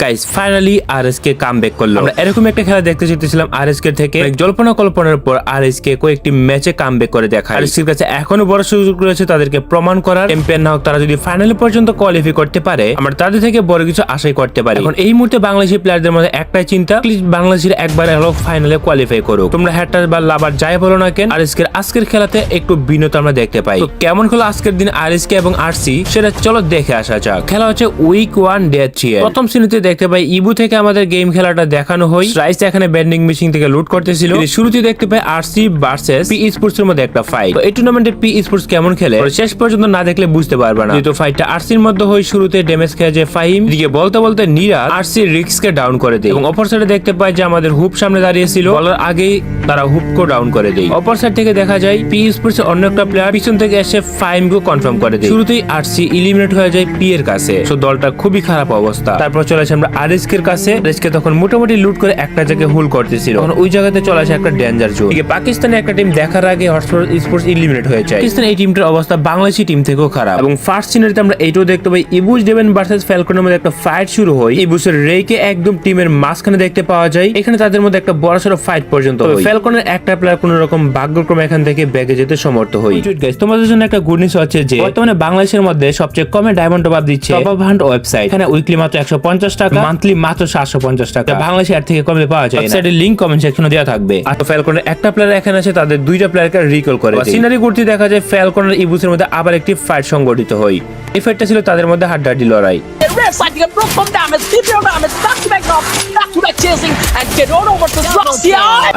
Guys finally RSK comeback করলো। আমরা এরকম একটা খেলা দেখতে চেয়েছিলাম আরএসকে থেকে। জল্পনা কল্পনার পর আরএসকে কয়েকটি ম্যাচে কামব্যাক করে দেখায়। আরএসকের কাছে এখনো বড় সুযোগ রয়েছে তাদেরকে প্রমাণ করার। চ্যাম্পিয়ন না হোক, তারা যদি ফাইনাল পর্যন্ত কোয়ালিফাই করতে পারে আমরা তাদের থেকে বড় কিছু আশাই করতে পারি। এখন এই মুহূর্তে বাংলাদেশি প্লেয়ারদের মধ্যে একটাই চিন্তা, প্লিজ বাংলাদেশের একবার হলো ফাইনালে কোয়ালিফাই করুক। তোমরা হ্যাটার বা লাভার যাই বলো না কেন, আরএসকের আজকের খেলাতে একটু ভিন্নতা আমরা দেখতে পাই। তো কেমন হলো আজকের দিন আরএসকে এবং আরসি, সেটা চলো দেখে আসা যাক। খেলা হচ্ছে উইক 1 ডে 3। প্রথম শ্রেণীতে দেখতে পাই ইবু থেকে আমাদের গেম খেলাটা দেখানো হয়। রাইস এখানে বেন্ডিং মেশিন থেকে লুট করতেছিল। শুরুতে দেখতে পাই আরসি ভার্সেস পি স্পোর্টস এর মধ্যে একটা ফাইট। এই টুর্নামেন্টে পি স্পোর্টস কেমন খেলে শেষ পর্যন্ত না দেখলে বুঝতে পারবে না। যেহেতু ফাইটটা আরসির মধ্যে হয়, শুরুতে ড্যামেজ খেয়ে যায় ফাহিম, দিকে বলতে বলতে নিরাজ আরসি রিক্সকে ডাউন করে দেয় এবং অপর সাইডে দেখতে পাই যে আমাদের হুপ সামনে দাঁড়িয়ে ছিল, বলার আগেই তারা হুপকে ডাউন করে দেয়। অপর সাইড থেকে দেখা যায় পি স্পোর্টস এর অন্য একটা প্লেয়ার পিছন থেকে এসে ফাহিমকে কনফার্ম করে দেয়। শুরুতেই আরসি ইলিমিনেট হয়ে যায় পি এর কাছে। সো দলটা খুবই খারাপ অবস্থা। তারপর চলে আসে আমরা আরএসকে এর কাছে। আরএসকে তখন মোটামুটি লুট করে একটা জায়গায় হোল করতেছিল। তখন ওই জায়গাতে চলে আসে একটা ডেঞ্জার জোন। এদিকে পাকিস্তানের একটা টিম দেখার আগে হটস্পট স্পোর্টস ইলিমিনেট হয়ে যায়। পাকিস্তান এই টিমটার অবস্থা বাংলাদেশি টিম থেকেও খারাপ। এবং ফার্স্ট সিনারিতে আমরা এইটাও দেখতে পাই ইবুস ডেভেন ভার্সেস ফ্যালকনের মধ্যে একটা ফাইট শুরু হয়। ইবুসের রেকে একদম টিমের মাঝখানে দেখতে পাওয়া যায়। এখানে তাদের মধ্যে একটা বড়সড় ফাইট পর্যন্ত হয়। ফ্যালকনের একটা প্লেয়ার কোন রকম ভাগ্যক্রমে এখান থেকে ব্যাগে যেতে সমর্থ হয়। তোমাদের জন্য একটা গুড নিউজ হচ্ছে যে বর্তমানে বাংলাদেশের মধ্যে সবচেয়ে কমে ডায়মন্ড টপ আপ দিচ্ছে টপ আপ হান্ট ওয়েবসাইট। এখানে উইকলি মাত্র 150 টাকা, মান্থলি মাত্র 750 টাকা। বাংলাদেশে এর থেকে কমে পাওয়া যায়। ওয়েবসাইটের লিংক কমেন্ট সেকশনে দেওয়া থাকবে। আর ফ্যালকনের একটা প্লেয়ার এখানে আছে, তাদের দুইটা প্লেয়ারকে রিকল করে দেয়। সিনারি ঘুরতে দেখা যায় ফ্যালকনের ইবুসের মধ্যে আবার একটি ফাইট সংগঠিত হয়। এই ফাইটটা ছিল তাদের মধ্যে হাড্ডাহাড্ডি লড়াই।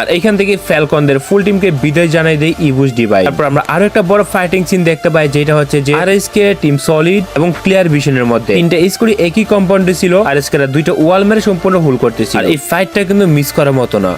আর এখান থেকে ফ্যালকনদের ফুল টিমকে বিদায় জানাই দেয় ইবুস ডিভাই। তারপর আমরা আরো একটা বড় ফাইটিং সিন দেখতে পাই, যেটা হচ্ছে যে আরএসকে টিম সলিড এবং ক্লিয়ার ভিশনের মধ্যে তিনটা স্কোরি একই কম্পাউন্ডে ছিল। আরএসকে দুইটা ওয়াল মেরে সম্পূর্ণ হোল করতেছিল। আর এই ফাইটটা কিন্তু মিস করার মতো না।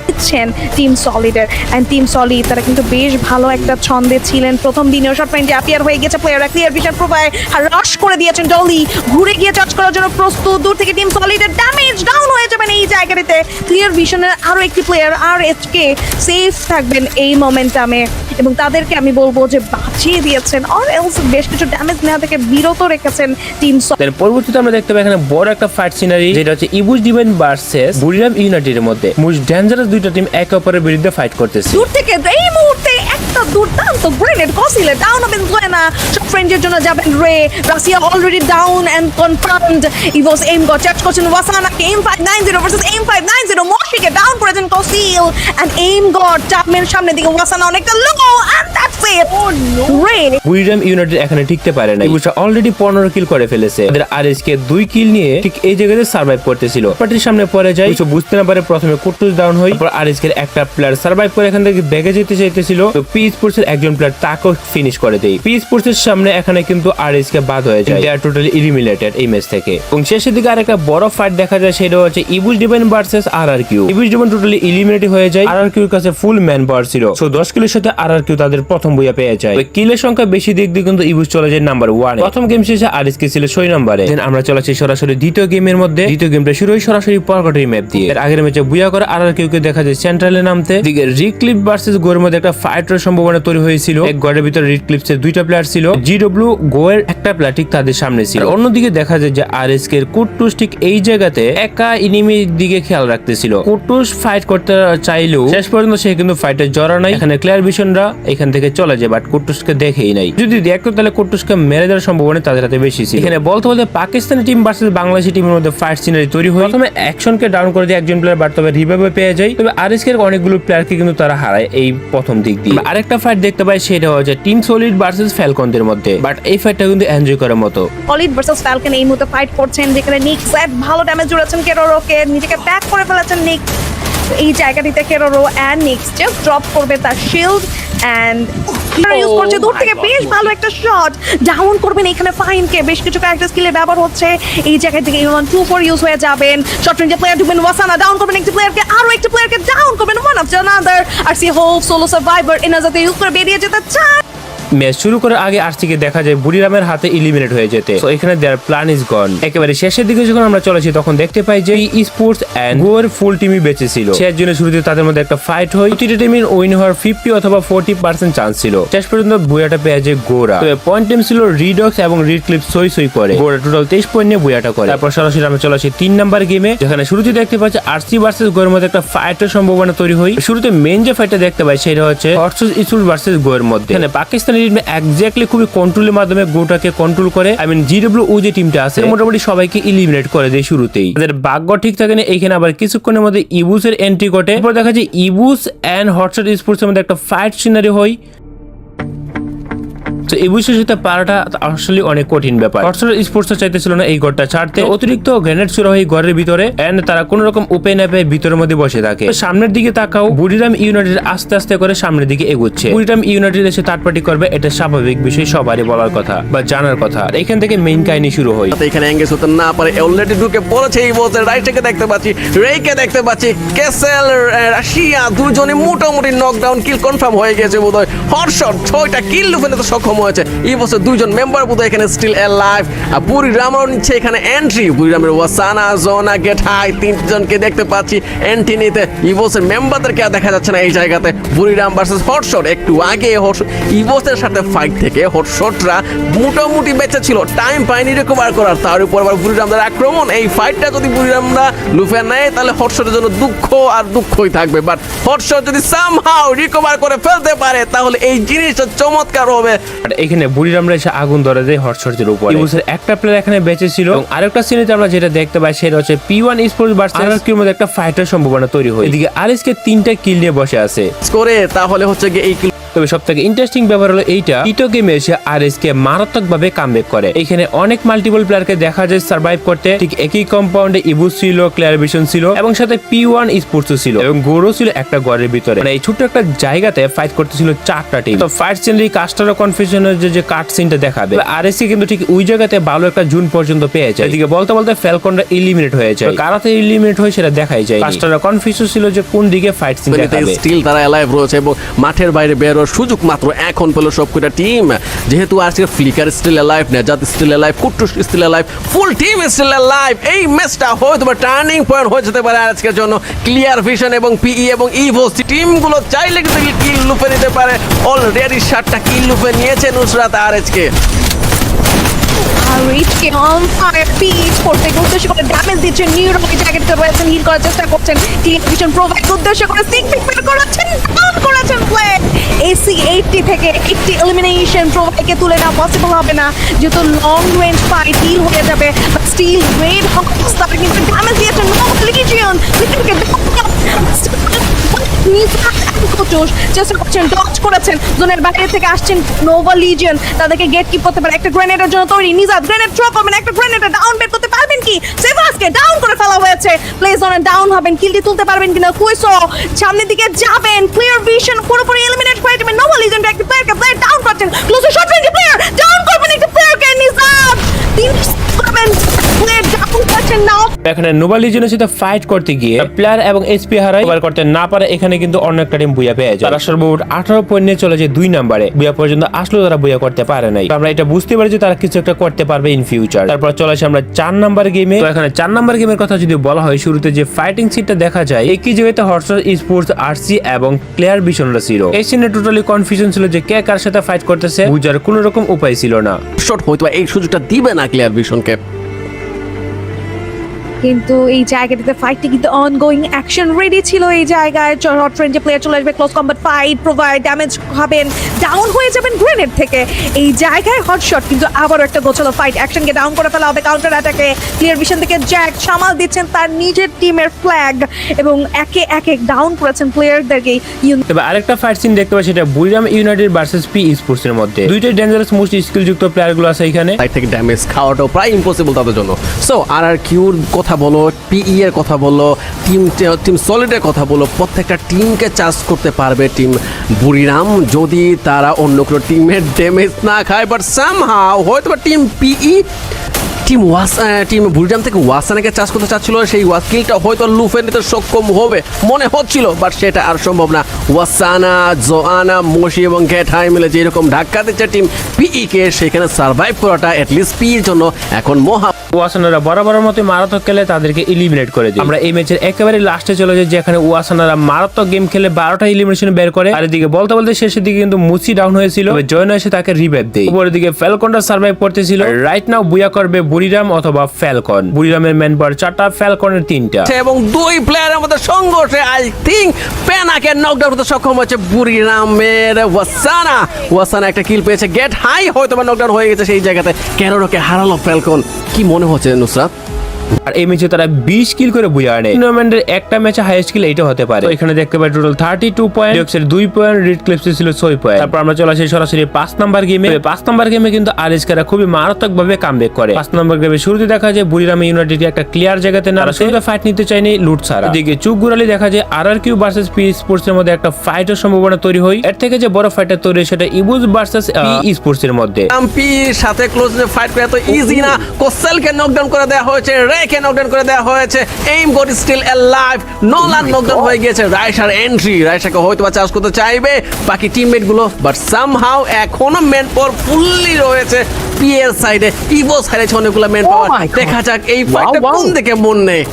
টিম সলিডের এন্ড টিম সলিড তারা কিন্তু বেশ ভালো একটা ছন্দে ছিলেন। প্রথম দিনেও শর্ট পয়েন্টে অ্যাপিয়ার হয়ে গেছে প্লেয়াররা, ক্লিয়ার ভিশন প্রোভাইড আর রাশ করে দিয়েছেন। ডলি ঘুরে গিয়ে চার্জ করার জন্য প্রস্তুত। দূর থেকে টিম সলিডের ড্যামেজ ডাউন হয়ে যাবেন এই জায়গাটাতে। ক্লিয়ার ভিশনের আরো একটি প্লেয়ার আর এচকে সেফ থাকবেন এই মোমেন্টামে এবং তাদেরকে আমি বলবো যে বাঁচিয়ে দিয়েছেন আর এলস বেশ কিছু ড্যামেজ নেওয়া থেকে বিরত রেখেছেন টিম সলিড। পরবর্তীতে আমরা দেখতে পাই এখানে বড় একটা ফাইট সিনারি, যেটা হচ্ছে ইবুস ডিভাইন ভার্সেস বুরিরাম ইউনাইটেডের মধ্যে। মোস্ট ডেঞ্জারাস দুইটা টিম একে অপরের বিরুদ্ধে ফাইট করতেছে। দূর থেকে এই মুহূর্তে একটা দুর্দান্ত গ্রেনেড কসিলে ডাউন হবেন জোয়েনা। সব ফ্রেন্ডের জন্য যাবেন রে। Russia already down and confirmed. Evos M got charge করছেন ওয়াসানা কে এম 590 ভার্সেস এম 590। মশিকে ডাউন করেছেন কসিল এন্ড এম গট চাপমের সামনে দিকে ওয়াসানা অনেকটা low and that's it. Oh no রে। বুরিরাম ইউনাইটেড এখানে টিকতে পারে না। ইবুসা অলরেডি 15 কিল করে ফেলেছে। ওদের আরএসকে 2 কিল নিয়ে ঠিক এই জায়গাতে সার্ভাইভ করতেছিল। পার্টির সামনে পড়ে যায়, কিছু বুঝতে না পারে প্রথমে কুটুস ডাউন হয়। তারপর আরএসকে একটা প্লেয়ার সার্ভাইভ করে এখান থেকে ব্যাগে যেতে চাইতেছিল। তো পি স্পোর্টস এর একজন প্লেয়ার তাকেও ফিনিশ করে দেয়। পি স্পোর্টস এর সামনে এখানে কিন্তু আরএসকে বাদ হয়ে যায়। দে আর টোটালি এলিমিনেটেড এই ম্যাচ থেকে। এবং শেষের দিকে আরেকটা বড় ফাইট দেখা যায়, সেটা হচ্ছে Evos Divine versus RRQ. Evos Divine totally eliminate হয়ে যায়। আরআরকিউ এর কাছে ফুল ম্যান পাওয়ার ছিল। সো 10 কিলের সাথে আরআরকিউ তাদের প্রথম বইয়া পেয়ে যায়। কিলের সংখ্যা বেশি দিক দিয়ে কিন্তু ইবুস চলে যায় নাম্বার 1 এ। প্রথম গেম শেষে আরএসকে ছিল 6 নম্বরে। দেন আমরা চলেছি সরাসরি দ্বিতীয় গেমের মধ্যে। দ্বিতীয় গেমটা শুরু হয় সরাসরি পরকটি ম্যাপ দিয়ে। এর আগের ম্যাচে বুয়া করে আরআরকিউ কে দেখা যায় সেন্ট্রালে নামতে। দিকে রিক্লিপ ভার্সেস গোয়ের মধ্যে একটা ফাইটের সম্ভাবনা তৈরি হয়েছিল। এক গড়ের ভিতরে রিক্লিপস এর দুইটা প্লেয়ার ছিল। জিডব্লিউ গোয়ের একটা প্লেয়ার ঠিক তাদের সামনে ছিল। অন্যদিকে দেখা যায় যে আরএসকে এর কুটুস ঠিক এই জায়গাতে একা এনিমির দিকে খেয়াল রাখতেছিল। কুটুস ফাইট করতে চাইলেও শেষ পর্যন্ত সে কিন্তু ফাইটে জড়া নাই। এখানে ক্লিয়ার ভিশনরা এখান থেকে চলে যায়, বাট কুটুসকে দেখেই নাই। যদি দেখতো তাহলে কুটুসকে মেরে দেওয়ার সম্ভাবনা তাদের হাতে বেশি ছিল। এখানে বলতে বলতে পাকিস্তানি টিম ভার্সেস বাংলাদেশি টিমের মধ্যে ফাইট সিনারি তৈরি হয়। প্রথমে অ্যাকশনকে ডাউন করে দিয়ে একজন প্লেয়ার, বাট তবে রিভাইভে পেয়ে যায়। তবে আরএসকে এর অনেকগুলো প্লেয়ারকে কিন্তু তারা হারায় এই প্রথম দিক দিয়ে। আরেকটা ফাইট দেখতে পাই, সেটা হচ্ছে টিম সলিড ভার্সেস ফ্যালকনদের মধ্যে। বাট এই ফাইটটা কিন্তু এনজয় করার মতো। সলিড ভার্সেস ফ্যালকন এই মুহূর্তে ফাইট করছেন, যেখানে নিক স্যাট ভালো ড্যামেজ জুড়েছেন কেরোরোকে। নিজেকে ব্যাক করে ফেলেছেন নিক। এই জায়গাটিতে কেরোরো এন্ড নিক্স জাস্ট ড্রপ করবে তার শিল্ড এন্ড ইউজ করছে দূর থেকে বেশ ভালো একটা শট। ডাউন করবেন এখানে ফাইনকে। বেশ কিছু ক্যারেক্টার স্কিলে ব্যবহার হচ্ছে এই জায়গা থেকে। 1-2-4 ইউজ হয়ে যাবেন। শর্ট রেঞ্জে প্লেয়ার ঢুকবেন ওয়াসানা, ডাউন করবেন একটি প্লেয়ারকে, আরো একটি প্লেয়ারকে ডাউন করবেন ওয়ান আফটার অ্যানাদার। আর সি হোপ সোলো সার্ভাইভার এনাজাতে ইউজ করে বেরিয়ে যেতে চায়। ম্যাচ শুরু করার আগে আরসিকে দেখা যায় বুড়িরামের হাতে ইলিমিনেট হয়ে যেতে। তো এখানে দেয়ার প্ল্যান ইজ গন। একেবারে শেষের দিকে যখন আমরা চলেছি তখন দেখতে পাই যে ই স্পোর্টস এন্ড গোর ফুল টিমই বেঁচে ছিল। শেষ জন্য শুরুতে তাদের মধ্যে একটা ফাইট হয়। প্রতিটা টিমের উইন হওয়ার 50 অথবা 40% চান্স ছিল। শেষ পর্যন্ত বুয়াটা পেয়ে যায় গোরা। তবে পয়েন্ট টিম ছিল রিডক্স এবং রিড ক্লিপ সই করে। গোরা টোটাল 23 পয়েন্ট নিয়ে বুয়াটা করে। তারপর সরাসরি আমরা চলে আসি 3 নাম্বার গেমে, যেখানে শুরুতে দেখতে পাচ্ছি আরসি ভার্সেস গোয়ের মধ্যে একটা ফাইটের সম্ভাবনা তৈরি হয়। শুরুতে মেইন যে ফাইটটা দেখতে পাই সেটা হচ্ছে হর্সেস ইসুল ভার্সেস গোয়ের মধ্যে। এখানে পাকিস্তানি টিম এক্স্যাক্টলি খুবই কন্ট্রোলের মাধ্যমে গোটাকে কন্ট্রোল করে। আই মিন জিডব্লিউ যে টিমটা আছে মোটামুটি সবাইকে ইলিমিনেট করে দেয় শুরুতেই। তাদের ভাগ্য ঠিক থাকে না। এইখানে আবার কিছুক্ষণের মধ্যে ইবুসের এন্ট্রি ঘটে। এরপর দেখা যায় ইবুস এন্ড হটশট স্পোর্টস এর মধ্যে একটা ফাইট সিনারি হয়। তো এই বিষয়ের সাথে পারাটা আসলে অনেক কঠিন ব্যাপার। হটশট স্পোর্টস চাইতেছিল না এই ঘরটা ছাড়তে। অতিরিক্ত গ্রেনেড ছোড়া হয় ঘরের ভিতরে এন্ড তারা কোন রকম উপায় না পেয়ে ভিতরের মধ্যে বসে থাকে। সামনের দিকে তাকাও, বুড়িরাম ইউনাইটেড আস্তে আস্তে করে সামনের দিকে এগোচ্ছে। বুড়িরাম ইউনাইটেড এসে থার্ড পার্টি করবে, এটা স্বাভাবিক বিষয়, সবারই বলার কথা বা জানার কথা। এখান থেকে মেইন কাহিনী শুরু হয়। এখানে এঙ্গেজ হতে না পারে অলরেডি ঢুকে পড়েছে এই বলতে রাইটকে দেখতে পাচ্ছি, রেইকে দেখতে পাচ্ছি, কেসেল রাশিয়া দুজনে মোটামুটি নকডাউন কিল কনফার্ম হয়ে গেছে বোধহয়। হটশট 6টা কিল লুফে নিতে সক্ষম হয়েছে। এই বছর দুইজন মেম্বার বোধহয় এখানে স্টিল অ্যালাইভ। আর বুড়িরামও নিচ্ছে এখানে এন্ট্রি। বুড়িরামের ওয়াসানা জোনা গেট হাই তিনজনকে দেখতে পাচ্ছি এন্ট্রি নিতে। ইভোসের মেম্বারদেরকে আর দেখা যাচ্ছে না এই জায়গাতে। বুড়িরাম ভার্সেস হটশট একটু আগে ইভোসের সাথে ফাইট থেকে হটশটরা মোটামুটি বেঁচে ছিল, টাইম পায়নি রিকভার করার। তার উপর আবার বুড়িরামদের আক্রমণ। এই ফাইটটা যদি বুড়িরামরা লুফে নেয় তাহলে হটশটের জন্য দুঃখ আর দুঃখই থাকবে। বাট হটশট যদি সামহাও রিকভার করে ফেলতে পারে তাহলে এই জিনিসটা চমৎকার হবে। আর এখানে বুড়িরামরা এসে আগুন ধরে দেয় হটশটের উপরে। ইবুসের একটা প্লেয়ার এখানে বেঁচে ছিল এবং আরেকটা সিনেতে আমরা যেটা দেখতে পাই সেটা হচ্ছে P1 স্পোর্টস ভার্সেস আরএসকে এর মধ্যে একটা ফাইটের সম্ভাবনা তৈরি হয়। এদিকে আরএসকে 3টা কিল নিয়ে বসে আছে করে তাহলে হচ্ছে গিয়ে এই তবে সব থেকে ইন্টারেস্টিং ব্যাপার হলো এইটা, টিটো গেমে এসে আরএসকে মারাত্মক ভাবে কামব্যাক করে। এখানে অনেক মাল্টিপল প্লেয়ারকে দেখা যায় সার্ভাইভ করতে। ঠিক একই কম্পাউন্ডে ইবুস ছিল, ক্লিয়ার ভিশন ছিল এবং সাথে P1 স্পোর্টস ছিল এবং গোরো ছিল একটা ঘরের ভিতরে। মানে এই ছোট্ট একটা জায়গাতে ফাইট করতেছিল 4টা টিম। তো ফাইট সিনারি কাস্টার কনফিউশনের যে কাট সিনটা দেখাবে, আরএসকে কিন্তু ঠিক ওই জায়গাতে ভালো একটা জুন পর্যন্ত পেয়ে যায়। এদিকে বলতে বলতে ফ্যালকনরা এলিমিনেট হয়ে যায়। কারাতে এলিমিনেট হয় সেটা দেখাই যায়। কাস্টার কনফিউশন ছিল যে কোন দিকে ফাইট সিন দেখাবে। স্টিল তারা অ্যালাইভ রয়েছে এবং মাঠের বাইরে বের হওয়ার সুযোগ মাত্র এখন পেল সবকটা টিম। যেহেতু আজকে ফ্লিকার স্টিল অ্যালাইভ, নেজাত স্টিল অ্যালাইভ, কুট্টুস still alive, full team still alive. এই ম্যাচটা হয়তো টার্নিং পয়েন্ট হয়ে যেতে পারে আজকের জন্য। ক্লিয়ার ভিশন এবং পিই এবং ইভোস টিমগুলো চাইলে কিন্তু কিল লুফে নিতে পারে। অলরেডি 7টা কিল লুফে নিয়েছে নুসরাত আরএসকে। আর রিচকে অন ফায়ার পিচ করতে উদ্দেশ্য করে ড্যামেজ দিচ্ছেন। নিউরো জ্যাকেটটা রয়েছেন, হিল করার চেষ্টা করছেন। ক্লিয়ার ভিশন প্রোভাইড উদ্দেশ্য করে সিক পিক বের করাচ্ছেন, ডাউন করেছেন প্লে। এসি 80 থেকে একটি এলিমিনেশন প্রোভাইডকে তুলে নেওয়া পসিবল হবে না যেহেতু লং রেঞ্জ ফাইট হিল হয়ে যাবে। বাট স্টিল রেড হকস তারা কিন্তু ড্যামেজ দিয়েছেন। নোভা লিজিয়ন চেষ্টা করছেন, ডচ করেছেন, জোনের বাইরে থেকে আসছেন নোভা লিজিয়ন, তাদেরকে গেট কিপ করতে পারে। একটা গ্রেনেডের জন্য তৈরি, নিজাত গ্রেনেড থ্রো করবেন, একটা গ্রেনেডে ডাউন বের করতে পারবেন কি? সেভাসকে ডাউন করে ফেলা হয়েছে। প্লে জোনে ডাউন হবেন, কিলটি তুলতে পারবেন কিনা? কুইসো সামনের দিকে যাবেন, ক্লিয়ার ভিশন পুরোপুরি এলিমিনেট করে দেবেন। নোভা লিজিয়ন একটা প্লেয়ারকে প্লেয়ার ডাউন করছেন, ক্লোজে শট রেঞ্জে প্লেয়ার ডাউন করবেন একটা প্লেয়ারকে। নিজাত 3 করবেন, প্লেয়ার ডাউন করছেন। নাও এখানে নোভা লিজিয়নের সাথে ফাইট করতে গিয়ে প্লেয়ার এবং এসপি হারাই কভার করতে না পারে। এখানে কিন্তু অন্য একটা টিম বুয়া পেয়ে যায়। তারা সর্বমোট 18 পয়েন্ট নিয়ে চলে যায় 2 নম্বরে। বুয়া পর্যন্ত আসলেও তারা বুয়া করতে পারে নাই। আমরা এটা বুঝতে পারি যে তারা কিছু একটা করতে পারবে ইন ফিউচার। তারপর চলে আসে আমরা 4 নাম্বার গেমে। তো এখানে 4 নাম্বার গেমের কথা যদি বলা হয়, শুরুতে যে ফাইটিং সিটটা দেখা যায় একই জায়গাতে হটশট স্পোর্টস আরসি এবং ক্লিয়ার ভিশনরা ছিল। এই সিনে টোটালি কনফিউশন ছিল যে কে কার সাথে ফাইট করতেছে, বুঝার কোনো রকম উপায় ছিল না। শট হয়তো এই সুযোগটা দিবে না ক্লিয়ার ভিশনকে। কিন্তু এই জায়গাটিতে ফাইটটি কিন্তু অনগোয়িং, অ্যাকশন রেডি ছিল এই জায়গায়। শর্ট রেঞ্জে প্লেয়ার চলে আসবে, close combat fight provide, damage হবেন, ডাউন হয়ে যাবেন গ্রেনেড থেকে। এই জায়গায় হটশট কিন্তু আবারও একটা গোছালো ফাইট, অ্যাকশনকে ডাউন করে ফেলা হবে কাউন্টার অ্যাটাকে। ক্লিয়ার ভিশন থেকে জ্যাক সামাল দিচ্ছেন তার নিজের টিমের ফ্ল্যাগ এবং একে একে ডাউন করেছেন প্লেয়ারদেরকে। তবে আরেকটা ফাইট সিন দেখতে পাচ্ছি, সেটা বুড়িরাম ইউনাইটেড ভার্সেস পি স্পোর্টস এর মধ্যে। দুইটাই ডেঞ্জারাস মোস্ট স্কিল যুক্ত প্লেয়ার গুলো আছে এখানে। সাইড থেকে ড্যামেজ খাওয়াটাও প্রায় ইম্পসিবল তাদের জন্য। সো কিউর কথা বলো, পিই এর কথা বলো, টিম সলিডের কথা বলো, প্রত্যেকটা টিমকে চার্জ করতে পারবে টিম বুড়িরাম যদি তারা অন্য কোনো টিমের ড্যামেজ না খায়। বাট সামহাও হয়তো টিম পিই টিম বুলজাম থেকে ওয়াসানাকে চাষ করতে চাচ্ছিল, সেই কিলটা হয়তো লুফে নিতে সক্ষম হবে মনে হচ্ছিল, বাট সেটা আর সম্ভব না। ওয়াসানা, জোয়ানা, মোশি এবং গেটহাই মিলে যেরকম ধাক্কা দিচ্ছে টিম পিই কে, সেখানে সার্ভাইভ করাটা অ্যাটলিস্ট পির জন্য এখন মহা। ওয়াসানারা বরাবরের মতো মারাত্মক খেলে তাদেরকে এলিমিনেট করে দিই। আমরা এই ম্যাচের একেবারে লাস্টে চলে যাই, যেখানে ওয়াসানারা মারাত্মক গেম খেলে 12টা এলিমিনেশন বের করে। আর এদিকে বলতে বলতে শেষের দিকে কিন্তু মুসি ডাউন হয়েছিল, জয়ন এসে তাকে রিভাইভ দেয়। উপরের দিকে ফ্যালকনটা সার্ভাইভ করতেছিল। রাইট নাও বুয়া করবে বুড়িরাম অথবা ফ্যালকন। বুড়িরামের ম্যান পাওয়ার 4টা, ফ্যালকনের 3টা, এবং দুই প্লেয়ারের মধ্যে সংঘর্ষে আই থিঙ্ক পেনাকে নকডাউন করতে সক্ষম হয়েছে বুড়িরামের ওয়াসানা একটা কিল পেয়েছে। গেট হাই হয়তো বা নকডাউন হয়ে গেছে সেই জায়গাতে, ক্যারোরকে হারালো ফ্যালকন। কি মনে হচ্ছে নুসরাত? আর এই ম্যাচে তারা 20 কিল করে বুয়া আনে। টুর্নামেন্টের একটা ম্যাচে হাইয়েস্ট কিল এইটা হতে পারে। তো এখানে দেখতে পাই টোটাল 32 পয়েন্ট, ডিওক্সের 2 পয়েন্ট, রিড ক্লিপসে ছিল 6 পয়েন্ট। তারপর আমরা চলে আসি সরাসরি 5 নাম্বার গেমে। 5 নাম্বার গেমে কিন্তু আরএসকেরা খুবই মারাত্মকভাবে কামব্যাক করে। 5 নাম্বার গেমে শুরুতে দেখা যায় বুড়িরামে ইউনাইটেড একটা ক্লিয়ার জায়গাতে না শুরুতে ফাইট নিতে চায়নি লুট ছাড়া। এদিকে চুপ গুরালি দেখা যায় আরআরকিউ ভার্সেস পি স্পোর্টস এর মধ্যে একটা ফাইটের সম্ভাবনা তৈরি হয়। এর থেকে যে বড় ফাইটটা তৈরি হয় সেটা ইবুজ ভার্সেস পি স্পোর্টস এর মধ্যে। এমপির সাথে ক্লোজ ফাইট করা তো ইজি না। কোসেলকে নকডাউন করে দেওয়া হয়েছে, রেকে নকডাউন করে দেওয়া হয়েছে। Aim God still alive, Nolan knockdown হয়ে গেছে। রাইশার এন্ট্রি, রাইশাকে হয়তো বা চার্জ করতে চাইবে বাকি টিমমেট গুলো, বাট সামহাউ এখনো মেন পাওয়ার ফুললি রয়েছে পিএর সাইডে। ইভো সাইডে অনেকগুলো মেন পাওয়ার। দেখা যাক এই ফাইটটা কোন দিকে মন নেয়।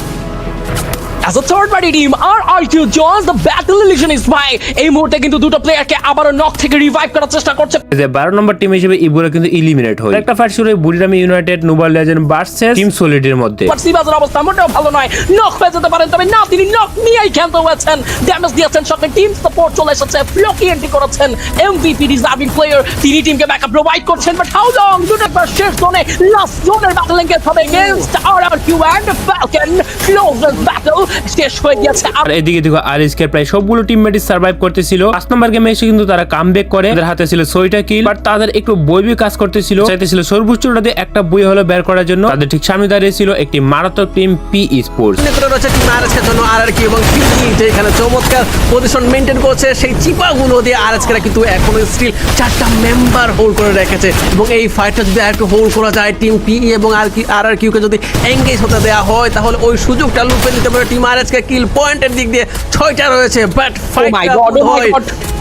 As a third party team, RRQ joins the battle illusion is by এই মুহূর্তে কিন্তু দুটো প্লেয়ারকে আবারো নক থেকে রিভাইভ করার চেষ্টা করছে। যে 12 নম্বর টিম হিসেবে ইবুরা কিন্তু এলিমিনেট হয়। একটা ফাইট শুরু হয় Buriram united noble legend versus team সলিডের মধ্যে। বাট সিবাজের অবস্থা মোটেও ভালো নয়, নক হয়ে যেতে পারেন, তবে না তিনি নক নিয়েই খেলতে হয়েছেন। ড্যামেজ দিয়েছেন, সাথে টিম সাপোর্ট চলে এসেছে, ফ্লোকি এন্ট্রি করেছেন। এমভিপি ডিজার্ভিং প্লেয়ার, তিনি টিমকে ব্যাকআপ প্রোভাইড করছেন। বাট হাউ লং দুটো শেষ জোনে লাস্ট জোনের ব্যাটল এঙ্গেজ হবে against RRQ and Falcon. Closest battle শেষ হয়ে গেছে। আর এদিকে দেখো আরএসকে প্রায় সবগুলো টিমমেটই সার্ভাইভ করতেছিল। 5 নম্বর গেমে এসে কিন্তু তারা কামব্যাক করে। তাদের হাতে ছিল 6টা কিল, বাট তাদের একটু বৈবি কাজ করতেছিল। চাইতেছিল সর্বোচ্চটা দিয়ে একটা বই হলো বের করার জন্য। তাদের ঠিক সামনে দাঁড়িয়েছিল একটি মারাত্মক টিম পি স্পোর্টস। রয়েছে টিম আরএসকে জন্য আরআরকিউ এবং পিই যে এখানে চমৎকার পজিশন মেইনটেইন করছে। সেই চিপাগুলো দিয়ে আরএসকেরা কিন্তু এখনো স্টিল 4টা মেম্বার হোল্ড করে রেখেছে। এবং এই ফাইটটা যদি আরেকটু হোল্ড করা যায়, টিম পিই এবং আরআরকিউ কে যদি এঙ্গেজ হতে দেওয়া হয়, তাহলে ওই সুযোগটা লুপে নিতে পারে টিম আরএসকে। কিল পয়েন্টের দিক দিয়ে 6টা রয়েছে, বাট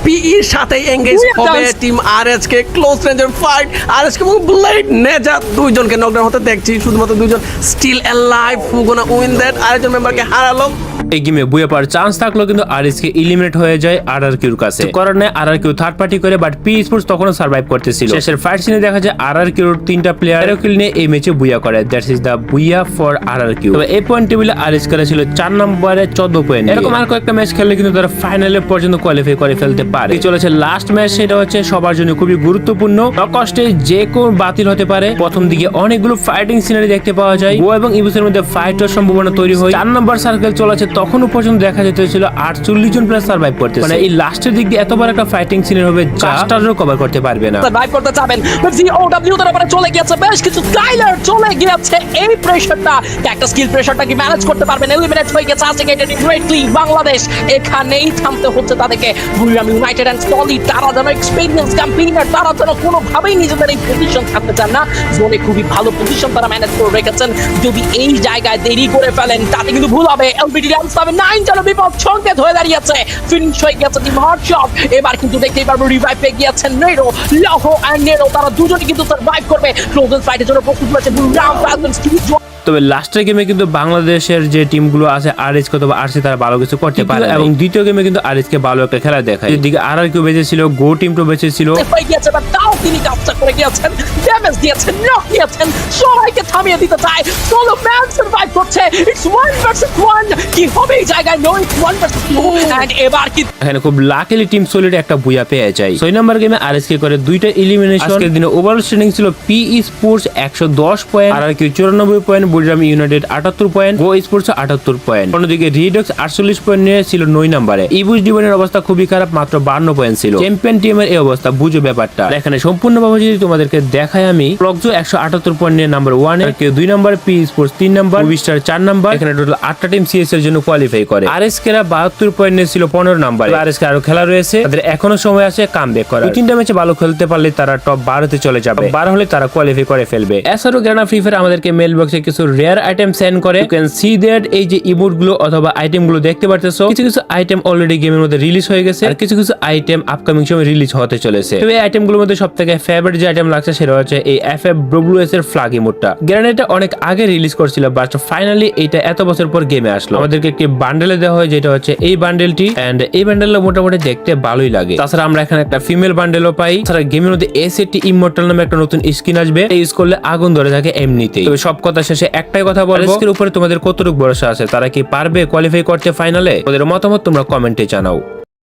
পিইর সাথে এঙ্গেজ হবে টিম আরএসকে। ক্লোজ রেঞ্জের ফাইট, আরএসকে এবং ব্লেড নেজা দুইজনকে নকডাউন হতে দেখছি, শুধুমাত্র দুইজন still alive. Who gonna win that? আরেকজন মেম্বারকে হারালো। এই গেমে বুয়া পাওয়ার চান্স থাকলো কিন্তু আরএসকে এলিমিনেট হয়ে যায় আরআরকিউর কাছে। করার নেই, আরআরকিউ থার্ড পার্টি করে, বাট পি স্পোর্টস তখনও সার্ভাইভ করতেছিল। শেষের ফাইট সিনে দেখা যায় আরআরকিউর 3টা প্লেয়ার কিল নিয়ে এই ম্যাচে বুয়া করে। দ্যাটস ইজ দা বুয়া ফর আরআরকিউ। তবে এই পয়েন্ট টেবিলে আরএসকে ছিল 4 নম্বরে 14 পয়েন্ট। এরকম আর কয়েকটা ম্যাচ খেললে কিন্তু তারা ফাইনালে পর্যন্ত কোয়ালিফাই করে ফেলতে পারে। চলেছে লাস্ট ম্যাচ, সেটা হচ্ছে সবার জন্য খুবই গুরুত্বপূর্ণ। কষ্টে যে কোন বাতিল হতে পারে। প্রথম দিকে অনেকগুলো ফাইটিং সিনারি দেখতে পাওয়া যায়। বুয়া এবং ইবুসের মধ্যে ফাইটের সম্ভাবনা তৈরি হয়। 4 নম্বর সার্কেল চলেছে, তখনও পর্যন্ত দেখা যেতেছিল 48 জন প্লেয়ার সার্ভাইভ করতেছে। মানে এই লাস্টের দিক দিয়ে এত বড় একটা ফাইটিং সিনারি হবে যা স্টারও কভার করতে পারবে না। সার্ভাইভ করতে চাবেন, বাট জিওডব্লিউ তার উপরে চলে গিয়েছে, বেশ কিছু স্কাইলার চলে গিয়েছে। এই প্রেসারটা, একটা স্কিল প্রেসারটা কি ম্যানেজ করতে পারবেন? এলিমিনেট হয়ে গেছে আজকেটেড গ্রেটলি বাংলাদেশ। এখানেই থামতে হচ্ছে তাদেরকে। বুড়িরাম ইউনাইটেড এন্ড সলিড, তারা যেন এক্সপেরিয়েন্স ক্যাম্পেইনার, তারা যেন কোনোভাবেই নিজেদের এই পজিশন থাকতে চান না। জোনে খুবই ভালো পজিশন তারা ম্যানেজ করে রেখেছেন। যদি এই জায়গায় দেরি করে ফেলেন তাতে কিন্তু ভুল হবে। এলবিডি র্যামস 9 যেন বিপদ সংকেত হয়ে দাঁড়িয়েছে। ফিনিশ হয়ে গেছে টিম হটশট। এবার কিন্তু দেখতেই পারবো রিভাইভ পেয়ে গিয়েছেন নেরো, লাহো এন্ড নেরো। তারা দুজনেই কিন্তু সার্ভাইভ করবে। ক্লোজেস্ট ফাইটের জন্য প্রস্তুত হয়েছে বুড়িরাম ফ্যালকনস। তবে লাস্টের গেমে কিন্তু বাংলাদেশের যে টিমগুলো আছে আরএসকে অথবা আরসি, তারা ভালো কিছু করতে পারে। এবং দ্বিতীয় গেমে কিন্তু আরএসকে ভালো একটা খেলা দেখায়। এদিকে আরআরকিউ বেঁচেছিল, গো টিমটা বেঁচেছিল। তাও তিনি কাজটা করে গিয়েছেন, ড্যামেজ দিয়েছেন, নক দিয়েছেন, সবাইকে থামিয়ে দিতে চায়। সোলো ম্যান সার্ভাইভ করছে। It's 1 versus 1। কি হবে এই জায়গায়? No, it's 1 versus 2। এন্ড এবার কি এখানে খুব লাকিলি টিম সলিড একটা বুয়া পেয়ে যায়। 6 নম্বর গেমে আরএসকে করে 2টা এলিমিনেশন। আজকের দিনে ওভারঅল স্ট্যান্ডিং ছিল PE sports 110 point, RRQ 94 point, Buriram united 78 point, go sports 78 point. অন্যদিকে রিডক্স 48 পয়েন্ট নিয়ে ছিল 9 নম্বরে। ইবুস ডিভনের অবস্থা খুবই খারাপ, মাত্র 52 পয়েন্ট ছিল। চ্যাম্পিয়ন টিমের এই অবস্থা বুঝো ব্যাপারটা। এখানে সম্পূর্ণভাবে যদি তোমাদেরকে দেখাই, আমি প্লগজো 178 পয়েন্ট নিয়ে নাম্বার 1 এ, কেউ 2 নম্বর, পি স্পোর্টস 3 নম্বর, মুভিস্টার 4 নম্বর। এখানে টোটাল 8টা টিম সিএস এর জন্য জন্য কোয়ালিফাই করে। আরএসকে রা 72 পয়েন্ট নিয়েছিল 15 নম্বরে। আরএসকে আরো খেলা রয়েছে, তাদের এখনো সময় আছে কামব্যাক করার। 2-3টা ম্যাচে ভালো খেলতে পারলে তারা টপ 12 তে চলে যাবে। 12 হলে তারা কোয়ালিফাই করে ফেলবে। এছাড়াও গ্রানা ফ্রি ফায়ার আমাদেরকে মেল বক্সে কিছু রেয়ার আইটেম সেন্ড করে। ইউ ক্যান সি দ্যাট এই যে ইমোট গুলো অথবা আইটেম গুলো দেখতে পারতেছো, কিছু কিছু আইটেম অলরেডি গেমের মধ্যে রিলিজ হয়ে গেছে আর কিছু কিছু আইটেম আপকামিং সময় রিলিজ হতে চলেছে। তবে এই আইটেম গুলোর মধ্যে সবথেকে ফেভারিট যে আইটেম লাগছে সেটা হচ্ছে এই FFWS এর ফ্ল্যাগ ইমোটটা। গ্রানাটা অনেক আগে রিলিজ করছিল, বাট ফাইনালি এটা এত বছর পর গেমে আসলো। আমাদেরকে একটি বান্ডেলে দেওয়া হয়, যেটা হচ্ছে এই বান্ডেলটি, এন্ড এই বান্ডেলটা মোটামুটি দেখতে ভালোই লাগে। তাছাড়া আমরা এখানে একটা ফিমেল বান্ডেলও পাই। তাছাড়া গেমের মধ্যে এসএটি ইমমর্টাল নামে একটা নতুন স্কিন আসবে, ইউজ করলে আগুন ধরে থাকে এমনিতেই। তবে সব কথা শেষে একটাই কথা বলবো, আরএসকে এর উপরে তোমাদের কতটুকু ভরসা আছে? তারা কি পারবে কোয়ালিফাই করতে ফাইনালে? ওদের মতামত তোমরা কমেন্টে জানাও।